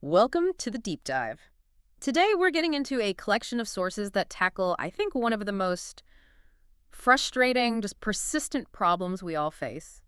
Welcome to the deep dive. Today we're getting into a collection of sources that tackle, I think, one of the most frustrating, just persistent problems we all face.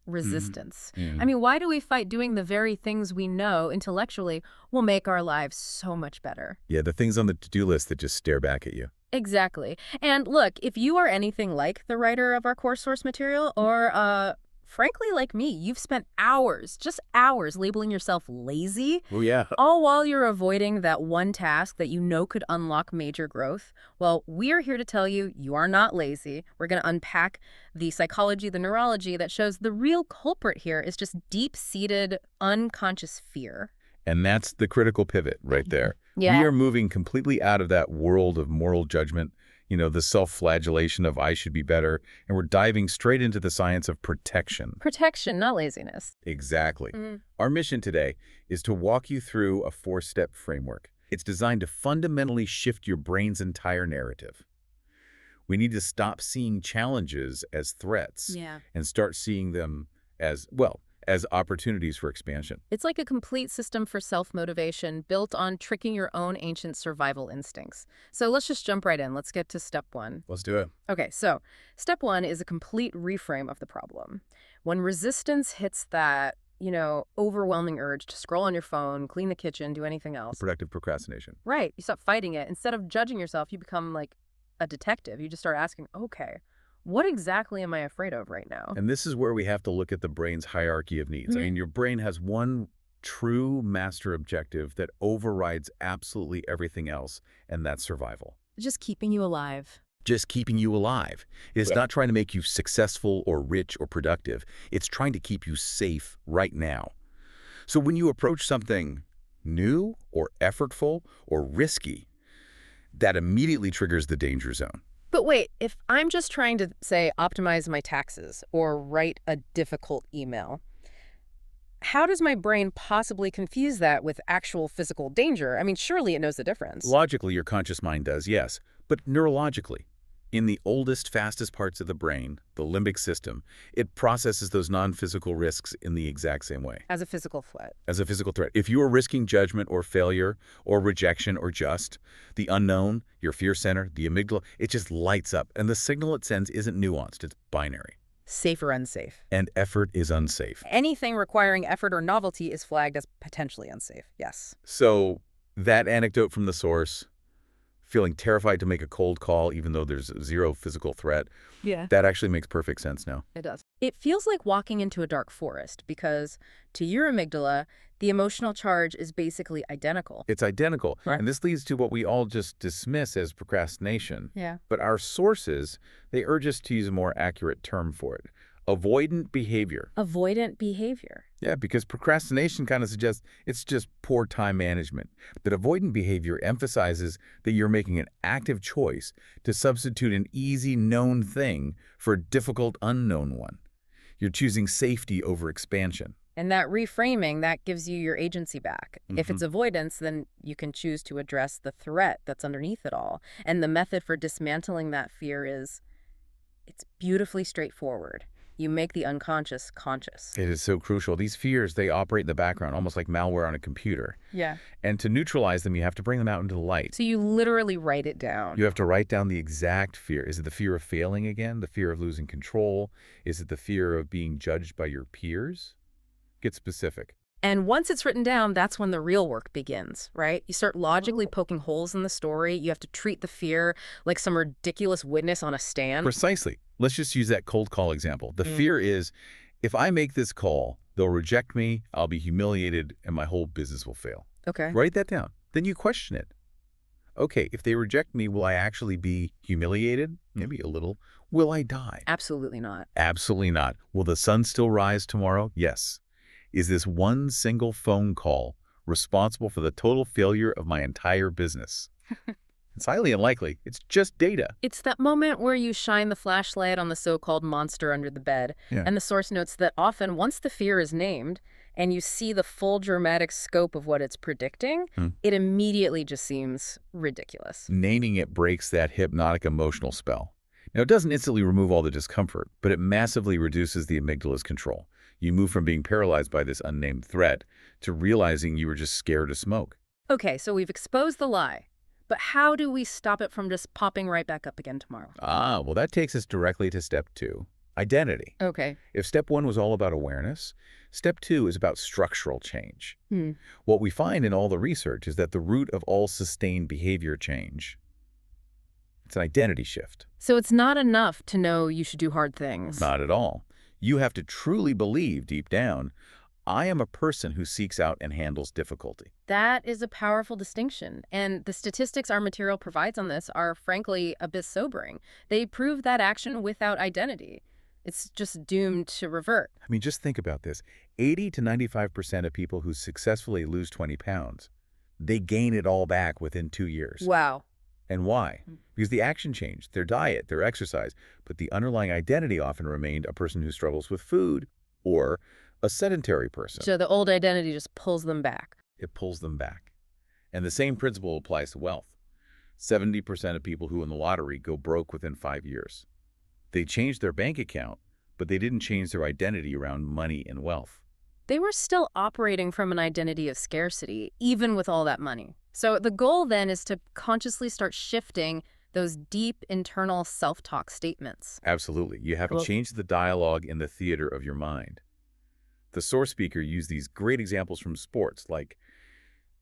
Resistance. I mean, why do we fight doing the very things we know intellectually will make our lives so much better? Yeah, the things on the to-do list that just stare back at you. Exactly. And look, if you are anything like the writer of our core source material, or frankly like me, you've spent hours, just hours, labeling yourself lazy, Oh, yeah. all while you're avoiding that one task that you know could unlock major growth. Well, we're here to tell you you are not lazy. We're going to unpack the psychology, the neurology that shows the real culprit here is just deep-seated, unconscious fear. And that's the critical pivot right there. Yeah. We are moving completely out of that world of moral judgment, the self-flagellation of I should be better, and we're diving straight into the science of protection. Protection, not laziness. Exactly. Our mission today is to walk you through a 4-step framework. It's designed to fundamentally shift your brain's entire narrative. We need to stop seeing challenges as threats and start seeing them as opportunities for expansion. It's like a complete system for self-motivation built on tricking your own ancient survival instincts. So let's just jump right in. Let's get to step one. Let's do it. Okay, so step one is a complete reframe of the problem. When resistance hits that, overwhelming urge to scroll on your phone, clean the kitchen, do anything else. Productive procrastination. Right. You stop fighting it. Instead of judging yourself, you become like a detective. You just start asking, okay, what exactly am I afraid of right now? And this is where we have to look at the brain's hierarchy of needs. I mean, your brain has one true master objective that overrides absolutely everything else, and that's survival. Just keeping you alive. Just keeping you alive. It's not trying to make you successful or rich or productive. It's trying to keep you safe right now. So when you approach something new or effortful or risky, that immediately triggers the danger zone. But wait, if I'm just trying to, say, optimize my taxes or write a difficult email, how does my brain possibly confuse that with actual physical danger? I mean, surely it knows the difference. Logically, your conscious mind does, yes. But neurologically, in the oldest, fastest parts of the brain, the limbic system, it processes those non-physical risks in the exact same way. As a physical threat. As a physical threat. If you are risking judgment or failure or rejection or just the unknown, your fear center, the amygdala, it just lights up. And the signal it sends isn't nuanced, it's binary. Safe or unsafe. And effort is unsafe. Anything requiring effort or novelty is flagged as potentially unsafe, yes. So that anecdote from the source, feeling terrified to make a cold call even though there's zero physical threat, that actually makes perfect sense now. It does. It feels like walking into a dark forest because, to your amygdala, the emotional charge is basically identical. It's identical. Right. And this leads to what we all just dismiss as procrastination. Yeah. But our sources, they urge us to use a more accurate term for it. Avoidant behavior. Avoidant behavior. Yeah, because procrastination kind of suggests it's just poor time management. But avoidant behavior emphasizes that you're making an active choice to substitute an easy known thing for a difficult unknown one. You're choosing safety over expansion. And that reframing, that gives you your agency back. If it's avoidance, then you can choose to address the threat that's underneath it all. And the method for dismantling that fear it's beautifully straightforward. You make the unconscious conscious. It is so crucial. These fears, they operate in the background, almost like malware on a computer. Yeah. And to neutralize them, you have to bring them out into the light. So you literally write it down. You have to write down the exact fear. Is it the fear of failing again? The fear of losing control? Is it the fear of being judged by your peers? Get specific. And once it's written down, that's when the real work begins, right? You start logically poking holes in the story. You have to treat the fear like some ridiculous witness on a stand. Precisely. Let's just use that cold call example. The fear is, if I make this call, they'll reject me, I'll be humiliated, and my whole business will fail. Okay. Write that down. Then you question it. Okay, if they reject me, will I actually be humiliated? Maybe a little. Will I die? Absolutely not. Absolutely not. Will the sun still rise tomorrow? Yes. Is this one single phone call responsible for the total failure of my entire business? It's highly unlikely. It's just data. It's that moment where you shine the flashlight on the so-called monster under the bed. Yeah. And the source notes that often, once the fear is named and you see the full dramatic scope of what it's predicting, it immediately just seems ridiculous. Naming it breaks that hypnotic emotional spell. Now, it doesn't instantly remove all the discomfort, but it massively reduces the amygdala's control. You move from being paralyzed by this unnamed threat to realizing you were just scared to smoke. Okay, so we've exposed the lie. But how do we stop it from just popping right back up again tomorrow? Well, that takes us directly to step 2, identity. Okay. If step 1 was all about awareness, step 2 is about structural change. Hmm. What we find in all the research is that the root of all sustained behavior change, it's an identity shift. So it's not enough to know you should do hard things. Not at all. You have to truly believe deep down, I am a person who seeks out and handles difficulty. That is a powerful distinction. And the statistics our material provides on this are, frankly, a bit sobering. They prove that action without identity. It's just doomed to revert. I mean, just think about this. 80 to 95% of people who successfully lose 20 pounds, they gain it all back within 2 years. Wow. And why? Because the action changed, their diet, their exercise, but the underlying identity often remained a person who struggles with food or a sedentary person. So the old identity just pulls them back. It pulls them back. And the same principle applies to wealth. 70% of people who win the lottery go broke within 5 years. They changed their bank account, but they didn't change their identity around money and wealth. They were still operating from an identity of scarcity, even with all that money. So the goal then is to consciously start shifting those deep internal self-talk statements. Absolutely. You have to change the dialogue in the theater of your mind. The source speaker used these great examples from sports, like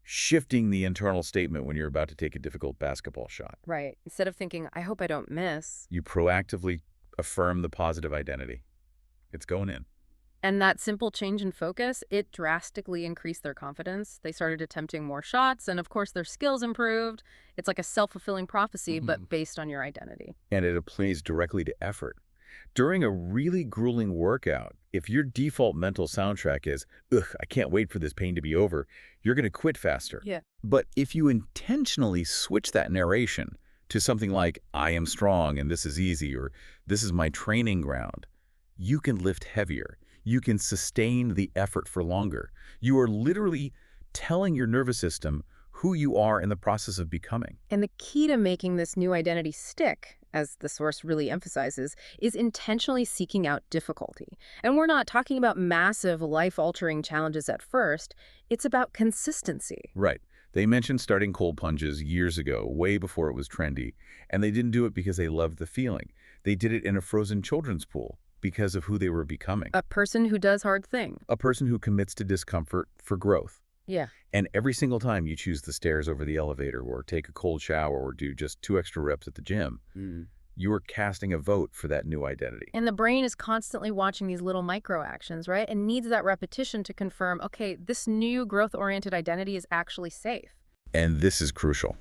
shifting the internal statement when you're about to take a difficult basketball shot. Right. Instead of thinking, I hope I don't miss. You proactively affirm the positive identity. It's going in. And that simple change in focus, it drastically increased their confidence. They started attempting more shots, and of course their skills improved. It's like a self-fulfilling prophecy, but based on your identity. And it applies directly to effort. During a really grueling workout, if your default mental soundtrack is, ugh, I can't wait for this pain to be over, you're going to quit faster. Yeah. But if you intentionally switch that narration to something like, I am strong and this is easy, or this is my training ground, you can lift heavier. You can sustain the effort for longer. You are literally telling your nervous system who you are in the process of becoming. And the key to making this new identity stick, as the source really emphasizes, is intentionally seeking out difficulty. And we're not talking about massive, life-altering challenges at first. It's about consistency. Right. They mentioned starting cold plunges years ago, way before it was trendy, and they didn't do it because they loved the feeling. They did it in a frozen children's pool because of who they were becoming. A person who does hard things. A person who commits to discomfort for growth. Yeah. And every single time you choose the stairs over the elevator, or take a cold shower, or do just 2 extra reps at the gym, you are casting a vote for that new identity. And the brain is constantly watching these little micro actions, right? And needs that repetition to confirm, okay, this new growth-oriented identity is actually safe. And this is crucial.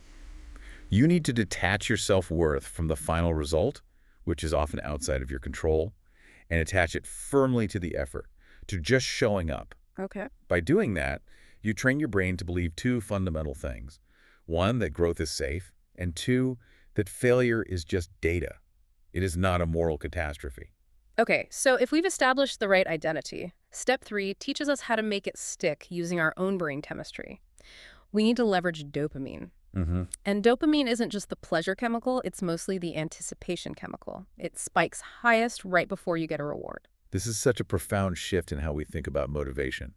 You need to detach your self-worth from the final result, which is often outside of your control, and attach it firmly to the effort, to just showing up. Okay. By doing that, you train your brain to believe 2 fundamental things. 1, that growth is safe, and 2, that failure is just data. It is not a moral catastrophe. Okay, so if we've established the right identity, step 3 teaches us how to make it stick using our own brain chemistry. We need to leverage dopamine. And dopamine isn't just the pleasure chemical, it's mostly the anticipation chemical. It spikes highest right before you get a reward. This is such a profound shift in how we think about motivation.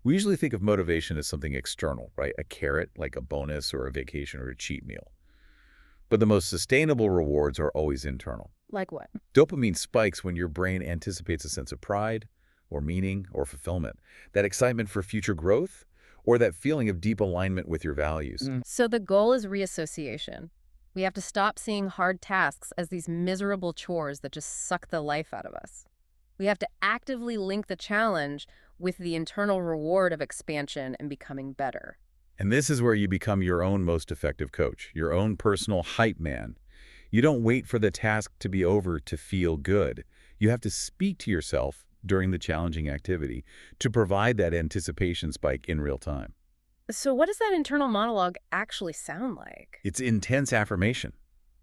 We usually think of motivation as something external, right? A carrot, like a bonus or a vacation or a cheat meal. But the most sustainable rewards are always internal. Like what? Dopamine spikes when your brain anticipates a sense of pride or meaning or fulfillment, that excitement for future growth, or that feeling of deep alignment with your values. So the goal is reassociation. We have to stop seeing hard tasks as these miserable chores that just suck the life out of us. We have to actively link the challenge with the internal reward of expansion and becoming better. And this is where you become your own most effective coach, your own personal hype man. You don't wait for the task to be over to feel good. You have to speak to yourself during the challenging activity to provide that anticipation spike in real time. So what does that internal monologue actually sound like? It's intense affirmation.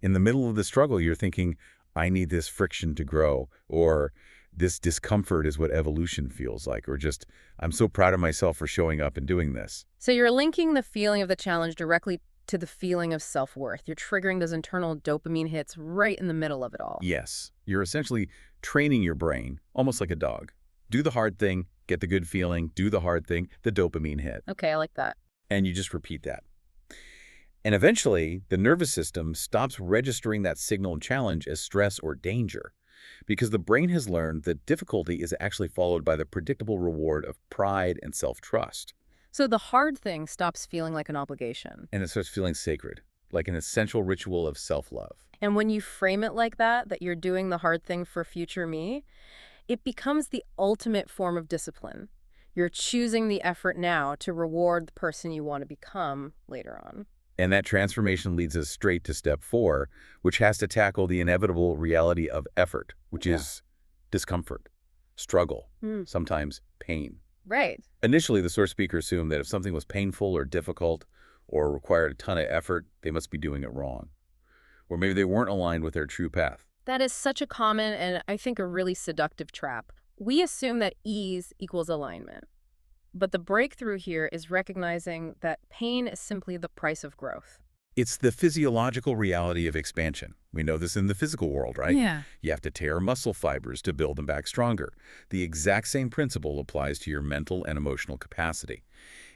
In the middle of the struggle, you're thinking, I need this friction to grow, or this discomfort is what evolution feels like, or just, I'm so proud of myself for showing up and doing this. So you're linking the feeling of the challenge directly to the feeling of self-worth. You're triggering those internal dopamine hits right in the middle of it all. Yes, you're essentially training your brain, almost like a dog, Do the hard thing, get the good feeling, do the hard thing, the dopamine hit. Okay, I like that. And you just repeat that. And eventually, the nervous system stops registering that signal and challenge as stress or danger because the brain has learned that difficulty is actually followed by the predictable reward of pride and self-trust. So the hard thing stops feeling like an obligation. And it starts feeling sacred, like an essential ritual of self-love. And when you frame it like that you're doing the hard thing for future me, it becomes the ultimate form of discipline. You're choosing the effort now to reward the person you want to become later on. And that transformation leads us straight to step 4, which has to tackle the inevitable reality of effort, which is discomfort, struggle, sometimes pain. Right. Initially, the source speaker assumed that if something was painful or difficult or required a ton of effort, they must be doing it wrong. Or maybe they weren't aligned with their true path. That is such a common and I think a really seductive trap. We assume that ease equals alignment. But the breakthrough here is recognizing that pain is simply the price of growth. It's the physiological reality of expansion. We know this in the physical world, right? Yeah. You have to tear muscle fibers to build them back stronger. The exact same principle applies to your mental and emotional capacity.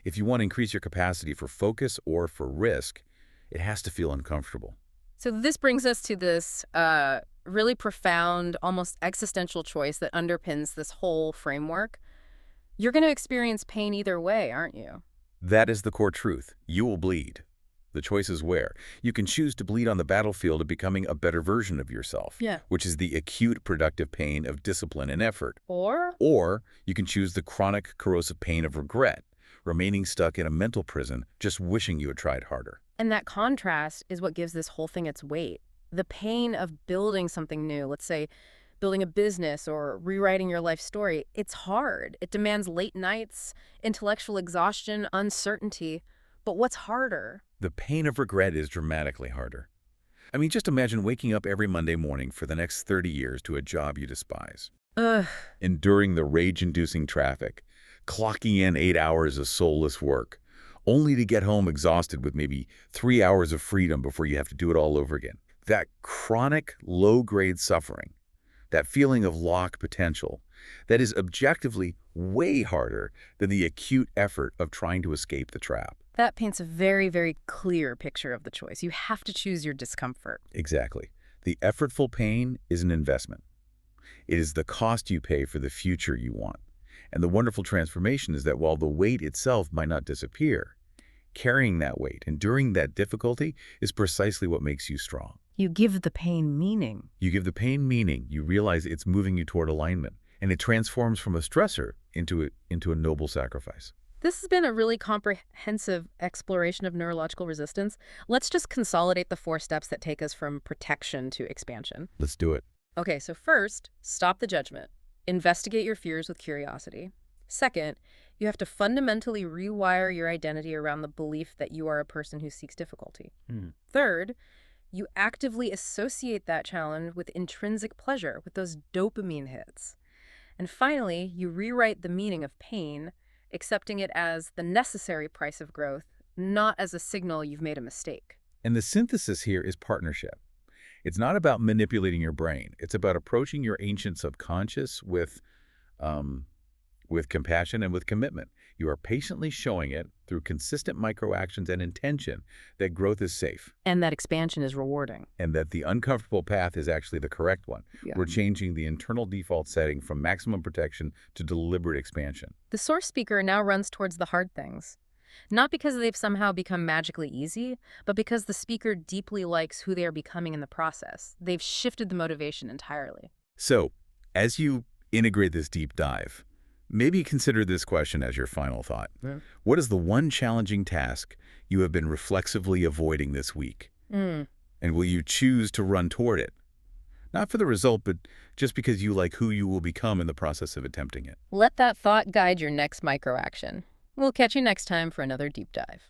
If you want to increase your capacity for focus or for risk, it has to feel uncomfortable. So this brings us to this really profound, almost existential choice that underpins this whole framework. You're going to experience pain either way, aren't you? That is the core truth. You will bleed. The choice is where. You can choose to bleed on the battlefield of becoming a better version of yourself, which is the acute productive pain of discipline and effort. Or you can choose the chronic corrosive pain of regret, remaining stuck in a mental prison, just wishing you had tried harder. And that contrast is what gives this whole thing its weight. The pain of building something new, let's say building a business or rewriting your life story, it's hard. It demands late nights, intellectual exhaustion, uncertainty. But what's harder? The pain of regret is dramatically harder. I mean, just imagine waking up every Monday morning for the next 30 years to a job you despise. Enduring the rage-inducing traffic, clocking in 8 hours of soulless work, only to get home exhausted with maybe 3 hours of freedom before you have to do it all over again. That chronic, low-grade suffering, that feeling of lost potential, that is objectively way harder than the acute effort of trying to escape the trap. That paints a very, very clear picture of the choice. You have to choose your discomfort. Exactly. The effortful pain is an investment. It is the cost you pay for the future you want. And the wonderful transformation is that while the weight itself might not disappear, carrying that weight, enduring that difficulty, is precisely what makes you strong. You give the pain meaning. You give the pain meaning. You realize it's moving you toward alignment. And it transforms from a stressor into a noble sacrifice. This has been a really comprehensive exploration of neurological resistance. Let's just consolidate the 4 steps that take us from protection to expansion. Let's do it. Okay, so first, stop the judgment. Investigate your fears with curiosity. Second, you have to fundamentally rewire your identity around the belief that you are a person who seeks difficulty. Third, you actively associate that challenge with intrinsic pleasure, with those dopamine hits. And finally, you rewrite the meaning of pain, accepting it as the necessary price of growth, not as a signal you've made a mistake. And the synthesis here is partnership. It's not about manipulating your brain. It's about approaching your ancient subconscious with compassion and with commitment. You are patiently showing it through consistent microactions and intention that growth is safe. And that expansion is rewarding. And that the uncomfortable path is actually the correct one. We're changing the internal default setting from maximum protection to deliberate expansion. The source speaker now runs towards the hard things. Not because they've somehow become magically easy, but because the speaker deeply likes who they are becoming in the process. They've shifted the motivation entirely. So, as you integrate this deep dive, maybe consider this question as your final thought. What is the one challenging task you have been reflexively avoiding this week? And will you choose to run toward it? Not for the result, but just because you like who you will become in the process of attempting it. Let that thought guide your next microaction. We'll catch you next time for another deep dive.